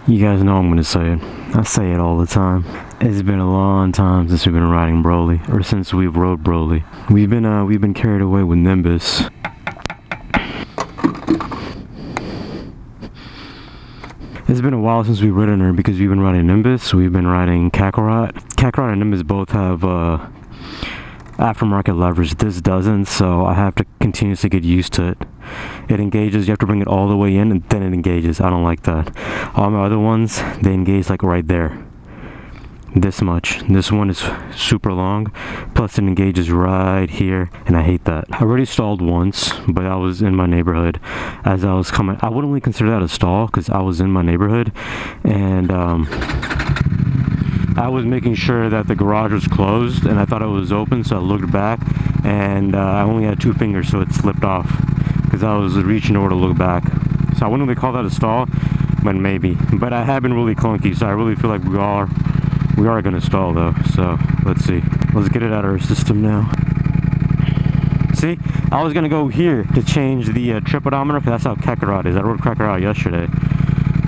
You guys know I'm gonna say it. I say it all the time. It's been a long time since we've been riding Broly, or since we've rode Broly. We've been carried away with Nimbus. It's been a while since we've ridden her because we've been riding Nimbus, we've been riding Kakarot. Kakarot and Nimbus both have aftermarket levers. This doesn't, so I have to continuously get used to it. It engages, you have to bring it all the way in and then it engages. I don't like that. All my other ones, they engage like right there. This much. This one is super long, plus it engages right here, and I hate that. I already stalled once, but I was in my neighborhood as I was coming. I wouldn't really consider that a stall because I was in my neighborhood, and I was making sure that the garage was closed, and I thought it was open, so I looked back, and I only had 2 fingers, so it slipped off because I was reaching over to look back. So I wouldn't really call that a stall, but maybe. But I have been really clunky, so I really feel like we are gonna stall though. So let's see. Let's get it out of our system now. See, I was gonna go here to change the trip odometer because that's how Kakarot is. I rode Kakarot yesterday,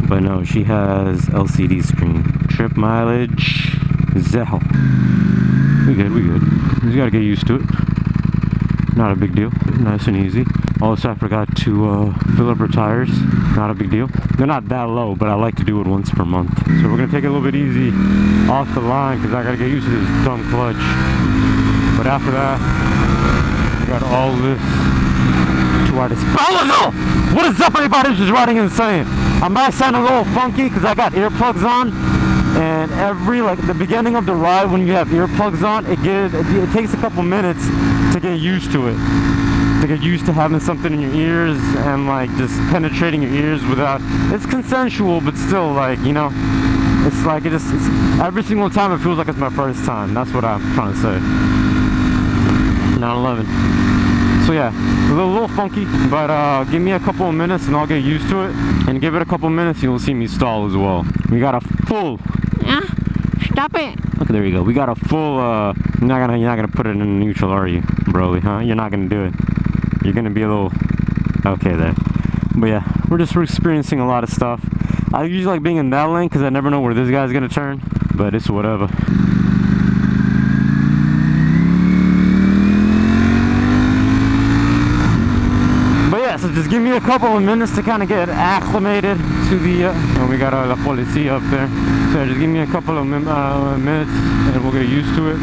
but no, she has LCD screen. Trip mileage, zero. We good. You gotta get used to it. Not a big deal. Nice and easy. Also, I forgot to fill up her tires. Not a big deal. They're not that low, but I like to do it once per month. So we're gonna take it a little bit easy off the line because I gotta get used to this dumb clutch. But after that, I got all this to our disposal. What is up, everybody? This is Riding Insane. I might sound a little funky because I got earplugs on. And the beginning of the ride, when you have earplugs on, it takes a couple minutes to get used to it. To get used to having something in your ears and like just penetrating your ears without, it's consensual, but still, like, you know, it's like it's every single time it feels like it's my first time. That's what I'm trying to say. 911. So yeah, a little funky, but give me a couple of minutes and I'll get used to it. And give it a couple of minutes, you'll see me stall as well. We got a full. Stop it. Okay, there you go. We got a full. You're not gonna put it in neutral, are you, Broly? Huh? You're not gonna do it. You're gonna be a little okay there. But yeah, we're experiencing a lot of stuff. I usually like being in that lane because I never know where this guy's gonna turn. But it's whatever. But yeah, so just give me a couple of minutes to kind of get acclimated to the. We got La Policia up there. So just give me a couple of minutes and we'll get used to it.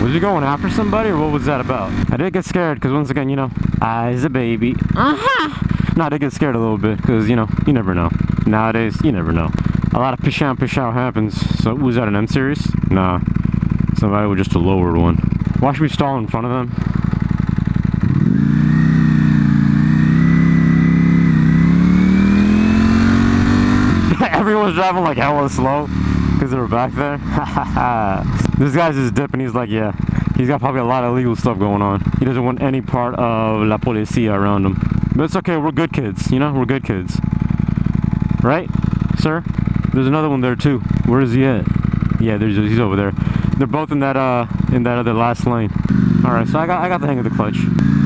Was you going after somebody, or what was that about? I did get scared because once again, you know, I's a baby. No, I did get scared a little bit because, you know, you never know. Nowadays, you never know. A lot of pish out happens. So was that an M series? Nah, somebody with just a lowered one. Why should we stall in front of them? Everyone's driving like hella slow because they were back there. This guy's just dipping. He's like, yeah, he's got probably a lot of illegal stuff going on. He doesn't want any part of La Policia around him. But it's okay, we're good kids, you know, we're good kids. Right, sir? There's another one there too. Where is he at? Yeah, he's over there. They're both in that other last lane. Alright, so I got the hang of the clutch.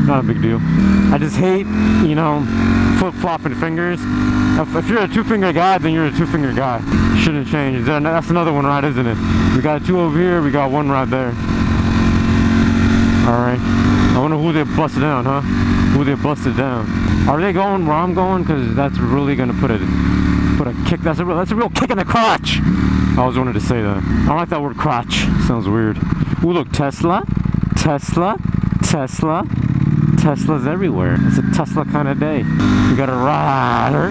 Not a big deal. I just hate, you know, flip-flopping fingers. If you're a 2-finger guy, then you're a 2-finger guy. Shouldn't change. That's another one, right, isn't it? We got 2 over here, we got 1 right there. Alright. I wonder who they busted down, huh? Who they busted down. Are they going where I'm going? Because that's really going to put a kick. That's a real kick in the crotch. I always wanted to say that. I don't like that word crotch. Sounds weird. Ooh, look, Tesla. Tesla's everywhere. It's a Tesla kind of day. We got a rider.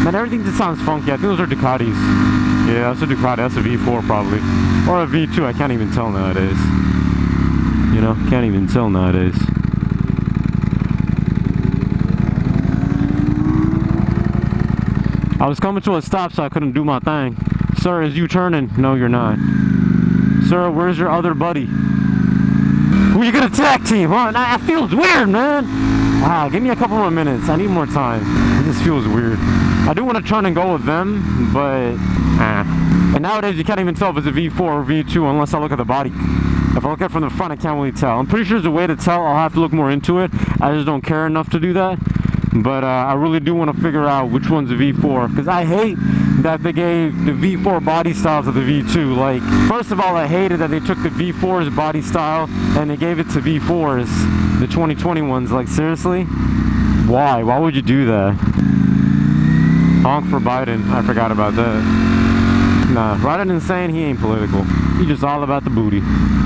Man, everything just sounds funky. I think those are Ducatis. Yeah, that's a Ducati. That's a V4 probably. Or a V2. I can't even tell nowadays. You know, can't even tell nowadays. I was coming to a stop, so I couldn't do my thing. Sir, is you turning? No, you're not. Sir, where's your other buddy? Who are you gonna tag team? Huh? That feels weird, man. Give me a couple more minutes. I need more time. It just feels weird. I do want to turn and go with them, but And nowadays you can't even tell if it's a V4 or V2 unless I look at the body. If I look at it from the front, I can't really tell. I'm pretty sure there's a way to tell. I'll have to look more into it. I just don't care enough to do that. But I really do want to figure out which one's a V4, because I hate that they gave the V4 body style to the V2. Like, first of all, I hated that they took the V4's body style and they gave it to V4's, the 2020 ones. Like, seriously? Why? Why would you do that? Honk for Biden. I forgot about that. Nah, rather than saying he ain't political, he's just all about the booty.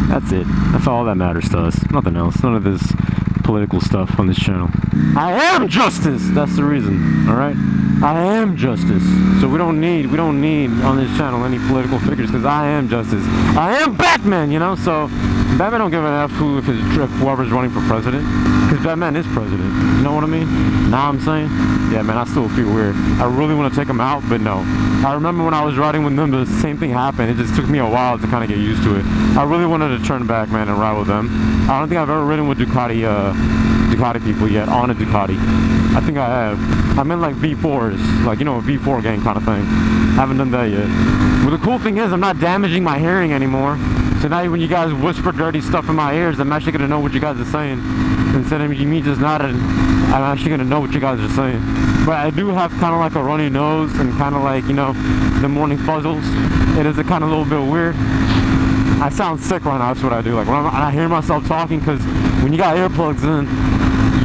That's it. That's all that matters to us. Nothing else. None of this political stuff on this channel. I am justice. That's the reason. All right. I am justice. So we don't need on this channel any political figures, because I am justice. I am Batman. You know. So Batman don't give an F if whoever's running for president, because Batman is president. You know what I mean? Now I'm saying, yeah, man. I still feel weird. I really want to take him out, but no. I remember when I was riding with them, the same thing happened. It just took me a while to kind of get used to it. I really wanted to turn back, man, and ride with them. I don't think I've ever ridden with Ducati people yet on a Ducati. I think I have. I'm in like V4s, like, you know, a V4 gang kind of thing. I haven't done that yet. Well, the cool thing is I'm not damaging my hearing anymore. So now when you guys whisper dirty stuff in my ears, I'm actually going to know what you guys are saying. Instead of me just nodding, I'm actually going to know what you guys are saying. But I do have kind of like a runny nose and kind of like, you know, the morning fuzzles. It is a kind of a little bit weird. I sound sick right now. That's what I do. Like when I hear myself talking, because when you got earplugs in,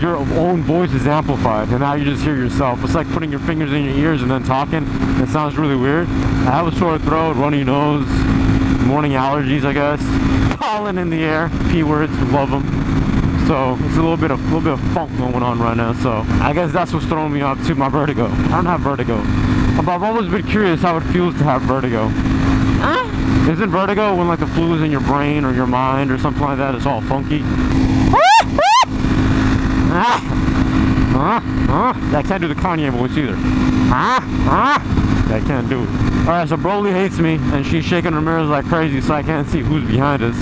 your own voice is amplified, and now you just hear yourself. It's like putting your fingers in your ears and then talking. It sounds really weird. I have a sore throat, runny nose, morning allergies, I guess. Pollen in the air. P words, love them. So it's a little bit of funk going on right now. So I guess that's what's throwing me off too. My vertigo. I don't have vertigo, but I've always been curious how it feels to have vertigo. Isn't vertigo when like the fluid's in your brain or your mind or something like that? It's all funky. I can't do the Kanye voice either. I can't do it. Alright, so Broly hates me and she's shaking her mirrors like crazy, so I can't see who's behind us.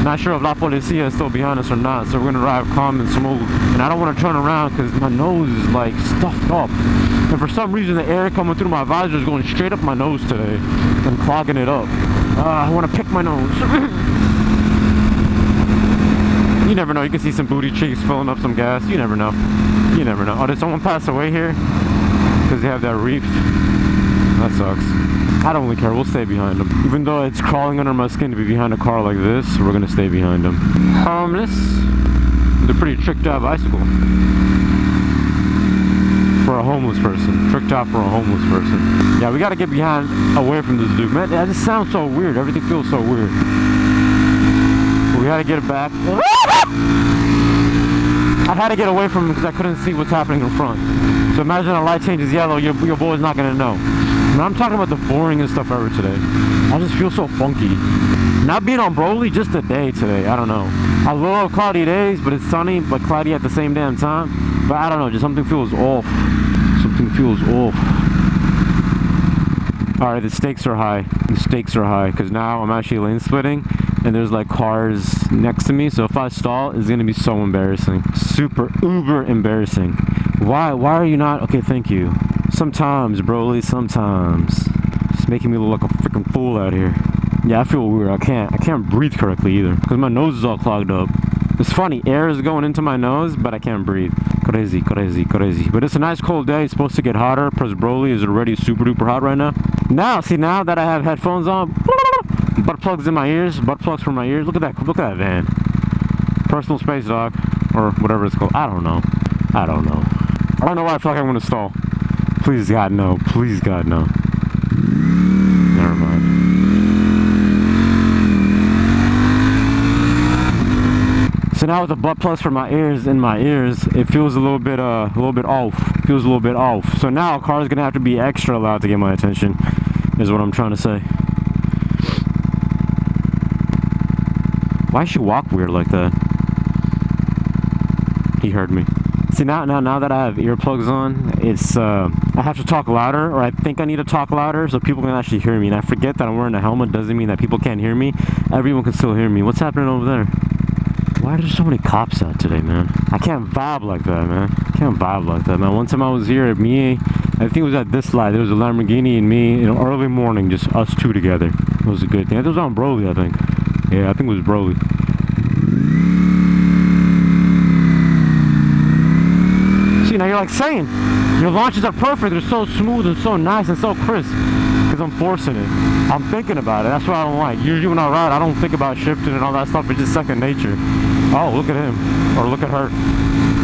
Not sure if La Policia is still behind us or not, so we're gonna drive calm and smooth. And I don't want to turn around because my nose is like stuffed up. And for some reason the air coming through my visor is going straight up my nose today and clogging it up. I want to pick my nose. You never know. You can see some booty cheeks filling up some gas. You never know. You never know. Oh, did someone pass away here? Because they have that reef. That sucks. I don't really care. We'll stay behind them. Even though it's crawling under my skin to be behind a car like this, we're going to stay behind them. Harmless. They're pretty tricked out bicycle. For a homeless person. Tricked out for a homeless person. Yeah, we got to get away from this dude. Man, that just sounds so weird. Everything feels so weird. We had to get it back. I had to get away from him because I couldn't see what's happening in front. So imagine a light changes yellow, your boy's not going to know. And I'm talking about the boringest stuff ever today. I just feel so funky. Not being on Broly, just a day today. I don't know. I love cloudy days, but it's sunny, but cloudy at the same damn time. But I don't know, just something feels off. Something feels off. Alright, the stakes are high. The stakes are high, because now I'm actually lane splitting. And there's like cars next to me, so if I stall, it's gonna be so embarrassing. Super uber embarrassing. Why are you not? Okay, thank you. Sometimes, Broly, sometimes. It's making me look like a freaking fool out here. Yeah, I feel weird. I can't breathe correctly either, because my nose is all clogged up. It's funny, air is going into my nose, but I can't breathe. Crazy, crazy, crazy. But it's a nice cold day. It's supposed to get hotter, because Broly is already super duper hot right now. Now that I have headphones on, butt plugs in my ears, butt plugs for my ears. Look at that van. Personal space, dog, or whatever it's called. I don't know why I feel like I'm gonna stall. Please God no. Please God no. Never mind. So now with the butt plugs for my ears in my ears, it feels a little bit off. Feels a little bit off. So now a car is gonna have to be extra loud to get my attention. Is what I'm trying to say. Why she walk weird like that? He heard me. See, now that I have earplugs on, it's I have to talk louder, or I think I need to talk louder so people can actually hear me. And I forget that I'm wearing a helmet doesn't mean that people can't hear me. Everyone can still hear me. What's happening over there? Why are there so many cops out today, man? I can't vibe like that, man. I can't vibe like that, man. One time I was here at me I think it was at this light. There was a Lamborghini and me, early morning, just us two together. It was a good thing. It was on Broly, I think. Yeah, I think it was Broly. See, now you're like saying, your launches are perfect. They're so smooth and so nice and so crisp. Because I'm forcing it. I'm thinking about it. That's what I don't like. Usually when I ride, I don't think about shifting and all that stuff. It's just second nature. Oh, look at him. Or look at her.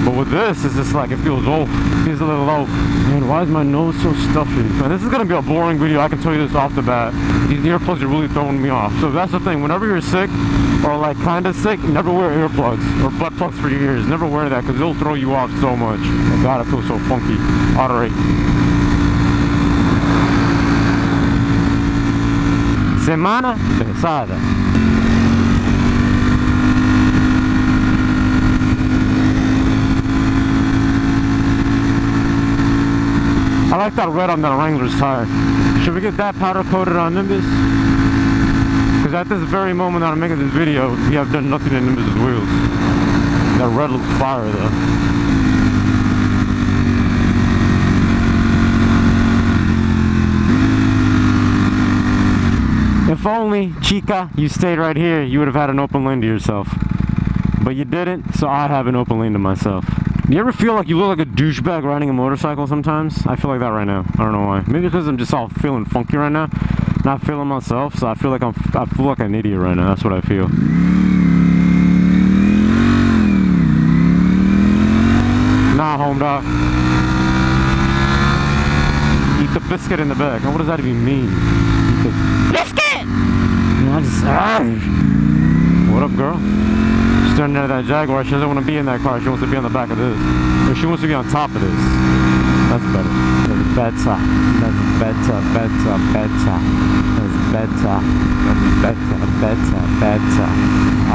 But with this, it's just like, it feels low. It feels a little low. Man, why is my nose so stuffy? Man, this is going to be a boring video. I can tell you this off the bat. These earplugs are really throwing me off. So that's the thing. Whenever you're sick, or like kind of sick, never wear earplugs. Or butt plugs for your ears. Never wear that, because it'll throw you off so much. Oh God, I feel so funky. Auto rate. Semana pesada. I like that red on that Wrangler's tire. Should we get that powder coated on Nimbus? Because at this very moment that I'm making this video, we have done nothing to Nimbus's wheels. That red looks fire though. If only, chica, you stayed right here, you would have had an open lane to yourself. But you didn't, so I have an open lane to myself. You ever feel like you look like a douchebag riding a motorcycle sometimes? I feel like that right now. I don't know why. Maybe because I'm just all feeling funky right now. Not feeling myself, so I feel like I feel like an idiot right now. That's what I feel. Nah, home dog. Eat the biscuit in the back. Now, what does that even mean? Eat the biscuit! I just, what up, girl? She's staring at that Jaguar. She doesn't want to be in that car. She wants to be on the back of this. Or she wants to be on top of this. That's better. That's better. That's better. Better. Better. That's better. That's better. Better. Better.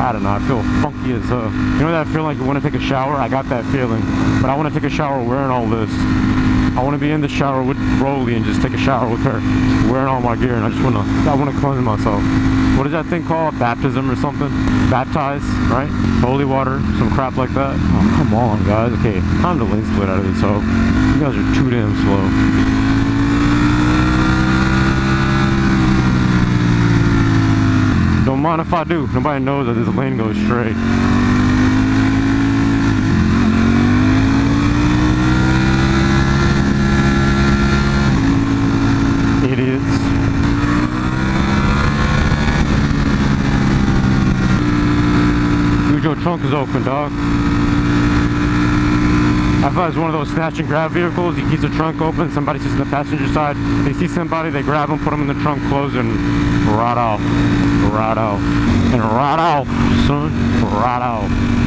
I don't know. I feel funky as hell. You know that feeling like you want to take a shower? I got that feeling. But I want to take a shower wearing all this. I want to be in the shower with Broly and just take a shower with her, wearing all my gear, and I want to cleanse myself. What is that thing called? Baptism or something? Baptize, right? Holy water, some crap like that. Oh, come on, guys. Okay, time to lane split out of this hoe. You guys are too damn slow. Don't mind if I do. Nobody knows that this lane goes straight. Idiots. Dude, your trunk is open, dog. I thought it was one of those snatch and grab vehicles. He keeps the trunk open, somebody sits in the passenger side, they see somebody, they grab them, put them in the trunk, close, and right off. Right off. And right off, son. Right off.